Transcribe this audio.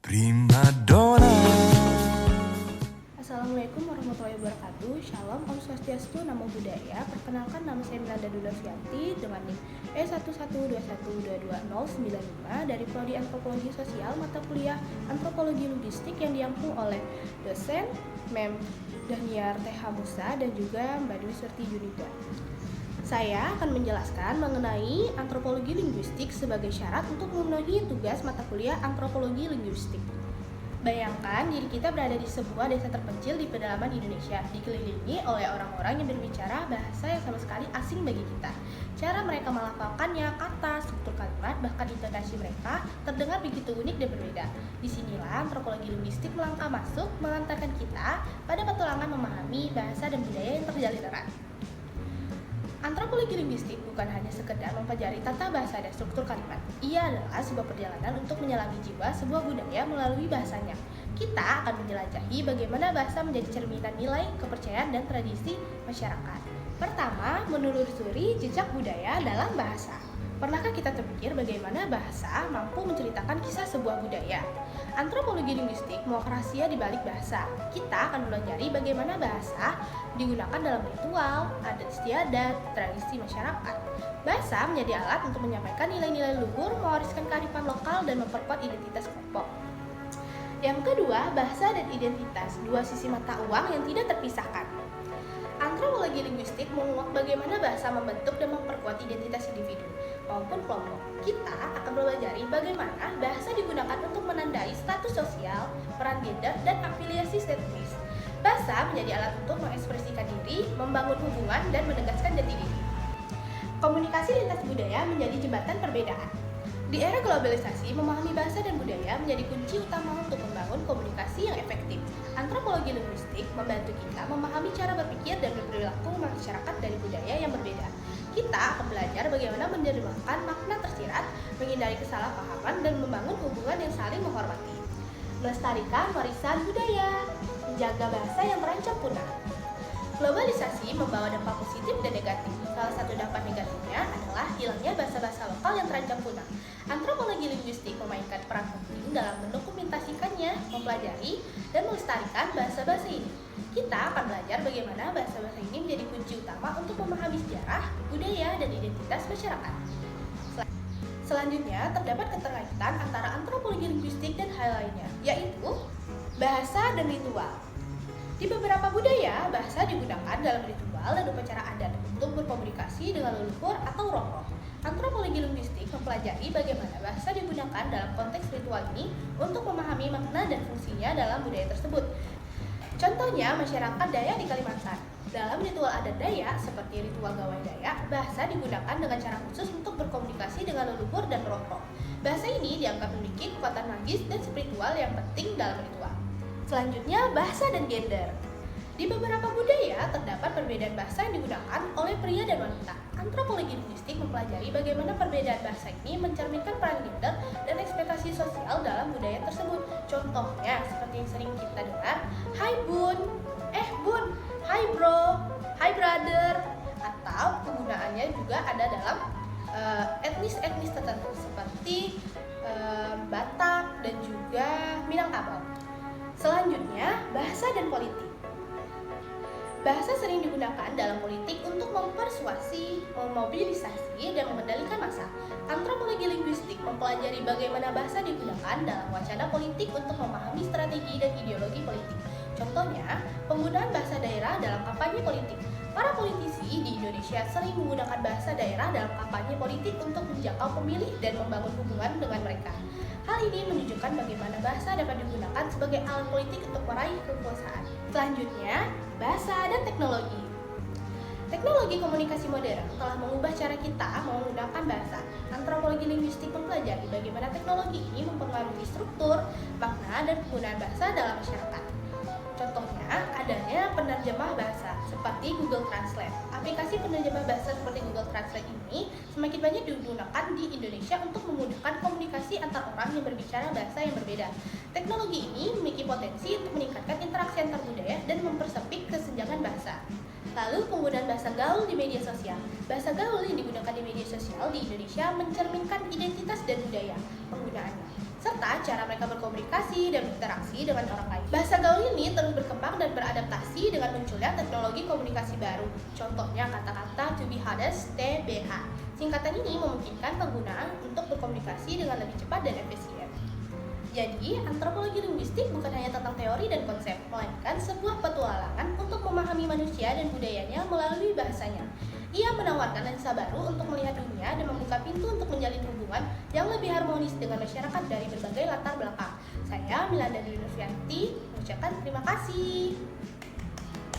Prima donna. Assalamualaikum warahmatullahi wabarakatuh. Shalom, Om Swastiastu, Namo Buddhaya. Perkenalkan, nama saya Milanda Dulafianti dengan NIM E112122095 dari Prodi Antropologi Sosial, mata kuliah Antropologi Logistik yang diampu oleh dosen Mem Daniar TH Musa dan juga Mbak Dwi Surti Junita. Saya akan menjelaskan mengenai antropologi linguistik sebagai syarat untuk memenuhi tugas mata kuliah antropologi linguistik. Bayangkan diri kita berada di sebuah desa terpencil di pedalaman Indonesia, dikelilingi oleh orang-orang yang berbicara bahasa yang sama sekali asing bagi kita. Cara mereka melafalkannya, kata, struktur kalimat, bahkan intonasi mereka terdengar begitu unik dan berbeda. Disinilah antropologi linguistik melangkah masuk, mengantarkan kita pada petualangan memahami bahasa dan budaya yang terjalin erat. Antropologi linguistik bukan hanya sekedar mempelajari tata bahasa dan struktur kalimat. Ia adalah sebuah perjalanan untuk menyelami jiwa sebuah budaya melalui bahasanya. Kita akan menjelajahi bagaimana bahasa menjadi cerminan nilai, kepercayaan, dan tradisi masyarakat. Pertama, menelusuri jejak budaya dalam bahasa. Pernahkah kita terpikir bagaimana bahasa mampu menceritakan kisah sebuah budaya? Antropologi linguistik mau rahasia di balik bahasa. Kita akan mempelajari bagaimana bahasa digunakan dalam ritual, adat istiadat, tradisi masyarakat. Bahasa menjadi alat untuk menyampaikan nilai-nilai luhur, mewariskan kearifan lokal, dan memperkuat identitas kelompok. Yang kedua, bahasa dan identitas, dua sisi mata uang yang tidak terpisahkan. Antropologi linguistik menguak bagaimana bahasa membentuk dan memperkuat identitas individu maupun kelompok. Kita akan mempelajari bagaimana bahasa digunakan untuk menandai status sosial, peran gender, dan afiliasi etnis. Bahasa menjadi alat untuk mengekspresikan diri, membangun hubungan, dan menegaskan jati diri. Komunikasi lintas budaya menjadi jembatan perbedaan. Di era globalisasi, memahami bahasa dan budaya menjadi kunci utama untuk membangun komunikasi yang efektif. Antropologi linguistik membantu kita memahami cara berpikir dan berperilaku masyarakat dari budaya yang berbeda. Kita akan belajar bagaimana menerjemahkan makna tersirat, menghindari kesalahpahaman, dan membangun hubungan yang saling menghormati. Melestarikan warisan budaya, menjaga bahasa yang terancam punah. Globalisasi membawa dampak positif dan negatif. Salah satu dampak negatifnya adalah hilangnya bahasa-bahasa lokal yang terancam punah. Antropologi linguistik memainkan peran penting dalam mendokumentasikannya, mempelajari, dan melestarikan bahasa-bahasa ini. Kita akan belajar bagaimana bahasa-bahasa ini menjadi kunci utama untuk memahami sejarah, budaya, dan identitas masyarakat. Selanjutnya, terdapat keterkaitan antara antropologi linguistik dan hal lainnya, yaitu bahasa dan ritual. Di beberapa budaya, bahasa digunakan dalam ritual dan upacara adat untuk berkomunikasi dengan leluhur atau roh-roh. Antropologi linguistik mempelajari bagaimana bahasa digunakan dalam konteks ritual ini untuk memahami makna dan fungsinya dalam budaya tersebut. Contohnya, masyarakat Dayak di Kalimantan. Dalam ritual adat Dayak, seperti ritual gawai Dayak, bahasa digunakan dengan cara khusus untuk berkomunikasi dengan leluhur dan roh-roh. Bahasa ini dianggap memiliki kekuatan magis dan spiritual yang penting dalam ritual. Selanjutnya, bahasa dan gender. Di beberapa budaya, terdapat perbedaan bahasa yang digunakan oleh pria dan wanita. Antropologi linguistik mempelajari bagaimana perbedaan bahasa ini mencerminkan peran gender dan ekspektasi sosial dalam budaya tersebut. Contohnya, seperti yang sering kita dengar, "Hai bun", bun", "Hai bro", "Hai brother", atau penggunaannya juga ada dalam etnis-etnis tertentu seperti Batak dan juga Minangkabau. Selanjutnya, bahasa dan politik. Bahasa sering digunakan dalam politik untuk mempersuasi, memobilisasi, dan mengendalikan massa. Antropologi linguistik mempelajari bagaimana bahasa digunakan dalam wacana politik untuk memahami strategi dan ideologi politik. Contohnya, penggunaan bahasa daerah dalam kampanye politik. Para politisi di Indonesia sering menggunakan bahasa daerah dalam kampanye politik untuk menjangkau pemilih dan membangun hubungan dengan mereka. Hal ini menunjukkan bagaimana bahasa dapat digunakan sebagai alat politik untuk meraih kekuasaan. Selanjutnya, bahasa dan teknologi. Teknologi komunikasi modern telah mengubah cara kita menggunakan bahasa. Antropologi linguistik mempelajari bagaimana teknologi ini mempengaruhi struktur, makna, dan penggunaan bahasa dalam masyarakat. Contohnya, adanya penerjemah bahasa seperti Google Translate. Aplikasi penerjemah bahasa seperti Google Translate ini semakin banyak digunakan di Indonesia untuk memudahkan komunikasi antar orang yang berbicara bahasa yang berbeda. Teknologi ini memiliki potensi untuk meningkatkan interaksi antar budaya dan mempersempit kesenjangan bahasa. Lalu, penggunaan bahasa gaul di media sosial. Bahasa gaul yang digunakan di media sosial di Indonesia mencerminkan identitas dan budaya penggunaannya. serta cara mereka berkomunikasi dan berinteraksi dengan orang lain. Bahasa gaul ini terus berkembang dan beradaptasi dengan munculnya teknologi komunikasi baru. Contohnya kata-kata to be honest, TBH. Singkatan ini memungkinkan penggunaan untuk berkomunikasi dengan lebih cepat dan efisien. Jadi, antropologi linguistik bukan hanya tentang teori dan konsep, melainkan sebuah petualangan untuk memahami manusia dan budayanya melalui bahasanya. Ia menawarkan lensa baru untuk melihat dunia dan membuka pintu untuk menjalin hubungan yang lebih harmonis dengan masyarakat dari berbagai latar belakang. Saya Milanda Dwi Nurfianti, mengucapkan terima kasih.